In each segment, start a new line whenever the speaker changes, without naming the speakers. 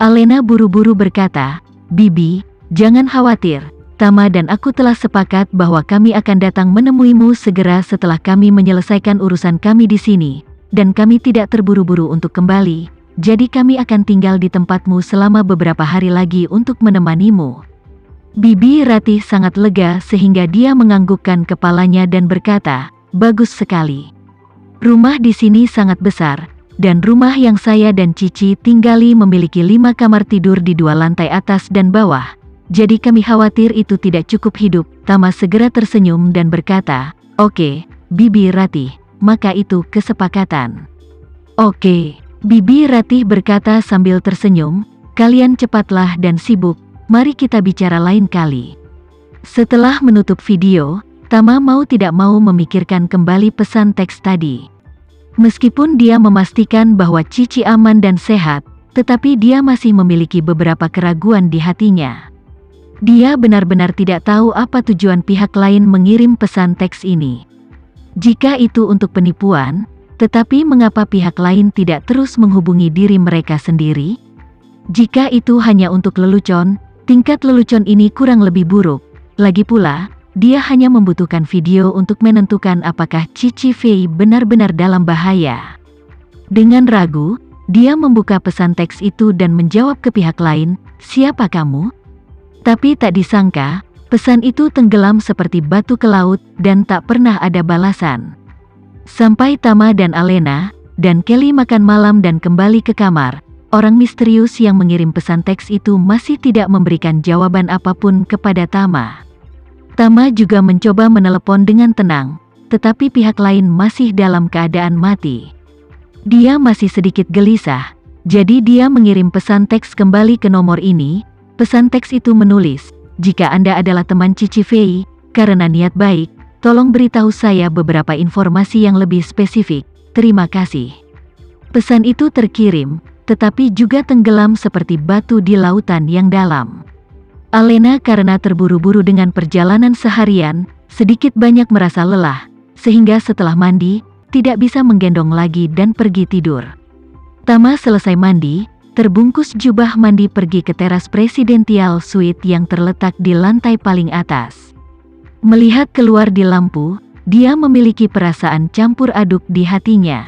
Alena buru-buru berkata, "Bibi, jangan khawatir. Tama dan aku telah sepakat bahwa kami akan datang menemuimu segera setelah kami menyelesaikan urusan kami di sini, dan kami tidak terburu-buru untuk kembali, jadi kami akan tinggal di tempatmu selama beberapa hari lagi untuk menemanimu." Bibi Ratih sangat lega sehingga dia menganggukkan kepalanya dan berkata, "Bagus sekali. Rumah di sini sangat besar, dan rumah yang saya dan Cici tinggali memiliki 5 kamar tidur di 2 lantai atas dan bawah. Jadi kami khawatir itu tidak cukup hidup." Tama segera tersenyum dan berkata, "Oke, Bibi Ratih, maka itu kesepakatan." "Oke," Bibi Ratih berkata sambil tersenyum, "kalian cepatlah dan sibuk, mari kita bicara lain kali." Setelah menutup video, Tama mau tidak mau memikirkan kembali pesan teks tadi. Meskipun dia memastikan bahwa Cici aman dan sehat, tetapi dia masih memiliki beberapa keraguan di hatinya. Dia benar-benar tidak tahu apa tujuan pihak lain mengirim pesan teks ini. Jika itu untuk penipuan, tetapi mengapa pihak lain tidak terus menghubungi diri mereka sendiri? Jika itu hanya untuk lelucon, tingkat lelucon ini kurang lebih buruk. Lagi pula, dia hanya membutuhkan video untuk menentukan apakah Cici Fei benar-benar dalam bahaya. Dengan ragu, dia membuka pesan teks itu dan menjawab ke pihak lain, "Siapa kamu?" Tapi tak disangka, pesan itu tenggelam seperti batu ke laut dan tak pernah ada balasan. Sampai Tama dan Alena, dan Kelly makan malam dan kembali ke kamar, orang misterius yang mengirim pesan teks itu masih tidak memberikan jawaban apapun kepada Tama. Tama juga mencoba menelepon dengan tenang, tetapi pihak lain masih dalam keadaan mati. Dia masih sedikit gelisah, jadi dia mengirim pesan teks kembali ke nomor ini. Pesan teks itu menulis, "Jika Anda adalah teman Cici Fei, karena niat baik, tolong beritahu saya beberapa informasi yang lebih spesifik. Terima kasih." Pesan itu terkirim, tetapi juga tenggelam seperti batu di lautan yang dalam. Alena karena terburu-buru dengan perjalanan seharian, sedikit banyak merasa lelah, sehingga setelah mandi, tidak bisa menggendong lagi dan pergi tidur. Tama selesai mandi, terbungkus jubah mandi pergi ke teras presidential suite yang terletak di lantai paling atas. Melihat keluar di lampu, dia memiliki perasaan campur aduk di hatinya.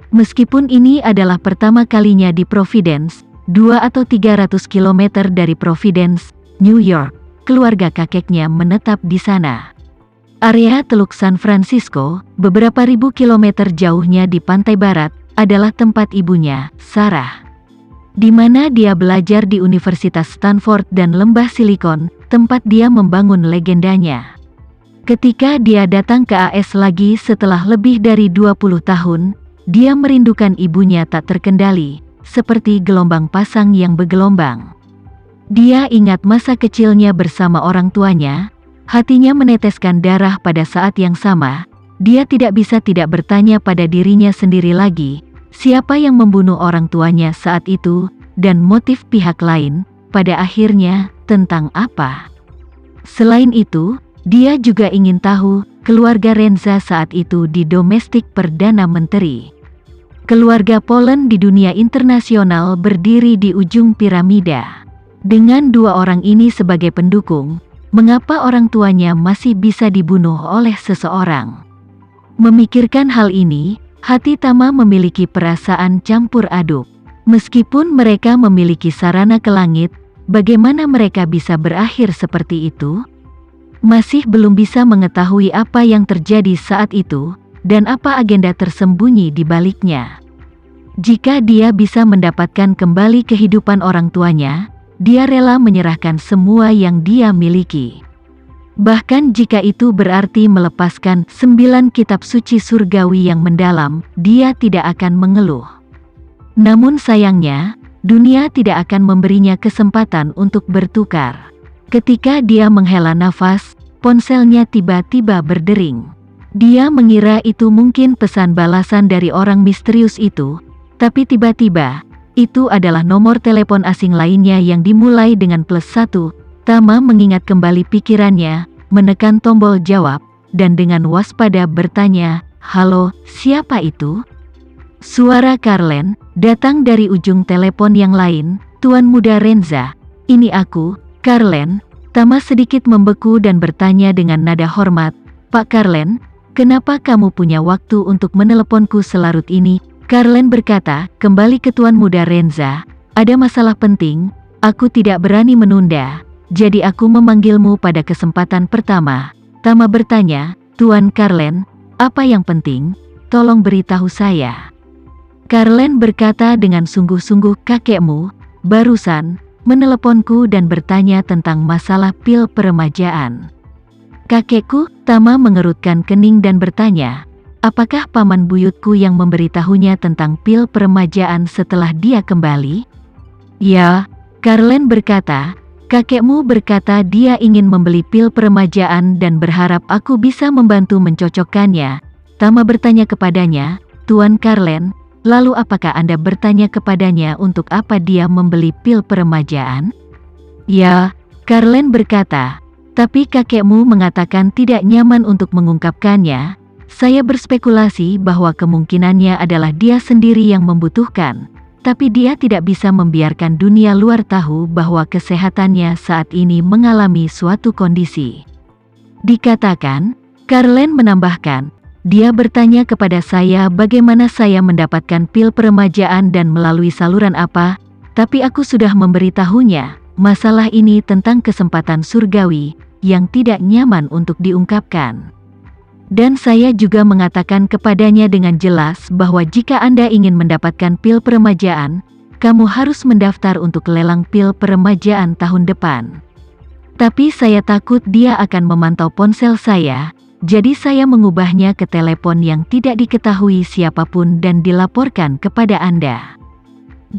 Meskipun ini adalah pertama kalinya di Providence, 2 atau 300 km dari Providence, New York, keluarga kakeknya menetap di sana. Area Teluk San Francisco, beberapa ribu kilometer jauhnya di pantai barat, adalah tempat ibunya, Sarah. Di mana dia belajar di Universitas Stanford dan Lembah Silikon, tempat dia membangun legendanya. Ketika dia datang ke AS lagi setelah lebih dari 20 tahun, dia merindukan ibunya tak terkendali, seperti gelombang pasang yang bergelombang. Dia ingat masa kecilnya bersama orang tuanya, hatinya meneteskan darah pada saat yang sama. Dia tidak bisa tidak bertanya pada dirinya sendiri lagi, siapa yang membunuh orang tuanya saat itu, dan motif pihak lain, pada akhirnya, tentang apa. Selain itu, dia juga ingin tahu, keluarga Renza saat itu di domestik Perdana Menteri. Keluarga Poland di dunia internasional berdiri di ujung piramida. Dengan 2 orang ini sebagai pendukung, mengapa orang tuanya masih bisa dibunuh oleh seseorang? Memikirkan hal ini, hati Tama memiliki perasaan campur aduk. Meskipun mereka memiliki sarana ke langit, bagaimana mereka bisa berakhir seperti itu? Masih belum bisa mengetahui apa yang terjadi saat itu, dan apa agenda tersembunyi di baliknya. Jika dia bisa mendapatkan kembali kehidupan orang tuanya, dia rela menyerahkan semua yang dia miliki. Bahkan jika itu berarti melepaskan 9 kitab suci surgawi yang mendalam, dia tidak akan mengeluh. Namun sayangnya, dunia tidak akan memberinya kesempatan untuk bertukar. Ketika dia menghela nafas, ponselnya tiba-tiba berdering. Dia mengira itu mungkin pesan balasan dari orang misterius itu, tapi tiba-tiba, itu adalah nomor telepon asing lainnya yang dimulai dengan +1. Tama mengingat kembali pikirannya, menekan tombol jawab, dan dengan waspada bertanya, "Halo, siapa itu?" Suara Carlen, datang dari ujung telepon yang lain, Tuan Muda Renza, ini aku, Carlen." Tama sedikit membeku dan bertanya dengan nada hormat, "Pak Carlen, kenapa kamu punya waktu untuk meneleponku selarut ini?" Carlen berkata, "Kembali ke Tuan Muda Renza, ada masalah penting, aku tidak berani menunda, jadi aku memanggilmu pada kesempatan pertama." Tama bertanya, "Tuan Carlen, apa yang penting? Tolong beritahu saya." Carlen berkata dengan sungguh-sungguh, "Kakekmu barusan meneleponku dan bertanya tentang masalah pil peremajaan." "Kakekku?" Tama mengerutkan kening dan bertanya, "Apakah paman buyutku yang memberitahunya tentang pil peremajaan setelah dia kembali?" "Ya," Carlen berkata, "kakekmu berkata dia ingin membeli pil peremajaan dan berharap aku bisa membantu mencocokkannya." Tama bertanya kepadanya, "Tuan Carlen, lalu apakah Anda bertanya kepadanya untuk apa dia membeli pil peremajaan?" "Ya," Carlen berkata, "tapi kakekmu mengatakan tidak nyaman untuk mengungkapkannya. Saya berspekulasi bahwa kemungkinannya adalah dia sendiri yang membutuhkan, tapi dia tidak bisa membiarkan dunia luar tahu bahwa kesehatannya saat ini mengalami suatu kondisi." Dikatakan, Carlen menambahkan, "Dia bertanya kepada saya bagaimana saya mendapatkan pil peremajaan dan melalui saluran apa, tapi aku sudah memberitahunya, masalah ini tentang kesempatan surgawi, yang tidak nyaman untuk diungkapkan. Dan saya juga mengatakan kepadanya dengan jelas bahwa jika Anda ingin mendapatkan pil peremajaan, kamu harus mendaftar untuk lelang pil peremajaan tahun depan. Tapi saya takut dia akan memantau ponsel saya, jadi saya mengubahnya ke telepon yang tidak diketahui siapapun dan dilaporkan kepada Anda.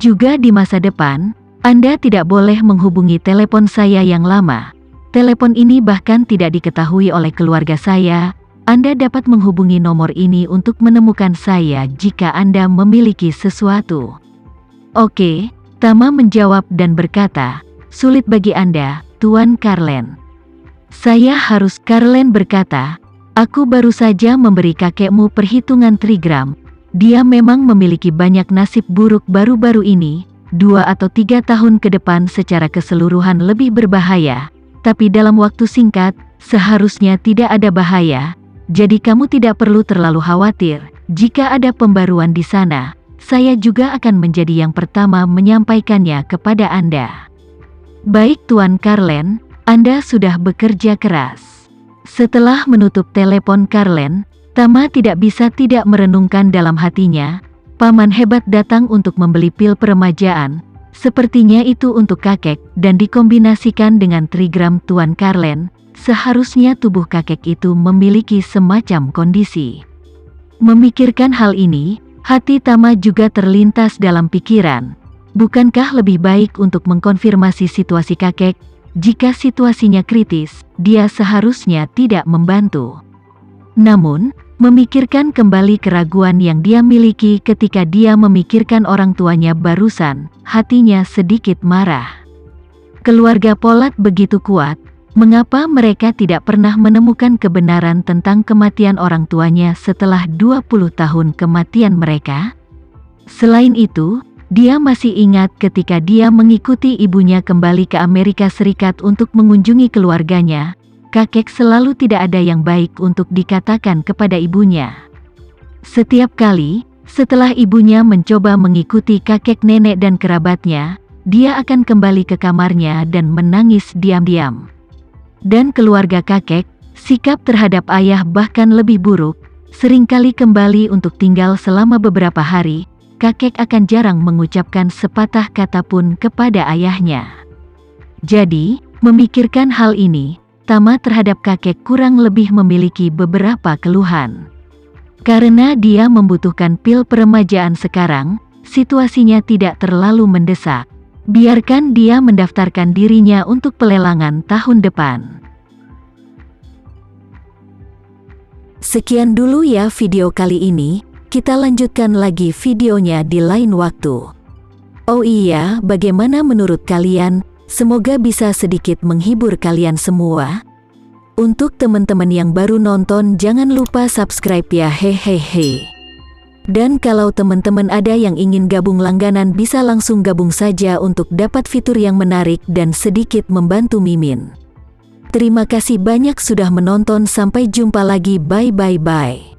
Juga di masa depan, Anda tidak boleh menghubungi telepon saya yang lama. Telepon ini bahkan tidak diketahui oleh keluarga saya. Anda dapat menghubungi nomor ini untuk menemukan saya jika Anda memiliki sesuatu." "Oke," Tama menjawab dan berkata, "Sulit bagi Anda, Tuan Carlen." "Saya harus," Carlen berkata, "aku baru saja memberi kakekmu perhitungan trigram. Dia memang memiliki banyak nasib buruk baru-baru ini, 2 atau 3 tahun ke depan secara keseluruhan lebih berbahaya, tapi dalam waktu singkat, seharusnya tidak ada bahaya. Jadi kamu tidak perlu terlalu khawatir. Jika ada pembaruan di sana, saya juga akan menjadi yang pertama menyampaikannya kepada Anda." "Baik Tuan Carlen, Anda sudah bekerja keras." Setelah menutup telepon Carlen, Tama tidak bisa tidak merenungkan dalam hatinya, paman hebat datang untuk membeli pil peremajaan, sepertinya itu untuk kakek, dan dikombinasikan dengan trigram Tuan Carlen, seharusnya tubuh kakek itu memiliki semacam kondisi. Memikirkan hal ini, hati Tama juga terlintas dalam pikiran. Bukankah lebih baik untuk mengkonfirmasi situasi kakek? Jika situasinya kritis, dia seharusnya tidak membantu. Namun, memikirkan kembali keraguan yang dia miliki ketika dia memikirkan orang tuanya barusan, hatinya sedikit marah. Keluarga Polat begitu kuat. Mengapa mereka tidak pernah menemukan kebenaran tentang kematian orang tuanya setelah 20 tahun kematian mereka? Selain itu, dia masih ingat ketika dia mengikuti ibunya kembali ke Amerika Serikat untuk mengunjungi keluarganya, kakek selalu tidak ada yang baik untuk dikatakan kepada ibunya. Setiap kali, setelah ibunya mencoba mengikuti kakek nenek dan kerabatnya, dia akan kembali ke kamarnya dan menangis diam-diam. Dan keluarga kakek, sikap terhadap ayah bahkan lebih buruk, seringkali kembali untuk tinggal selama beberapa hari, kakek akan jarang mengucapkan sepatah kata pun kepada ayahnya. Jadi, memikirkan hal ini, Tama terhadap kakek kurang lebih memiliki beberapa keluhan. Karena dia membutuhkan pil peremajaan sekarang, situasinya tidak terlalu mendesak. Biarkan dia mendaftarkan dirinya untuk pelelangan tahun depan. Sekian dulu ya video kali ini, kita lanjutkan lagi videonya di lain waktu. Oh iya, bagaimana menurut kalian? Semoga bisa sedikit menghibur kalian semua. Untuk teman-teman yang baru nonton, jangan lupa subscribe ya, hehehe. Dan kalau teman-teman ada yang ingin gabung langganan bisa langsung gabung saja untuk dapat fitur yang menarik dan sedikit membantu Mimin. Terima kasih banyak sudah menonton, sampai jumpa lagi, bye.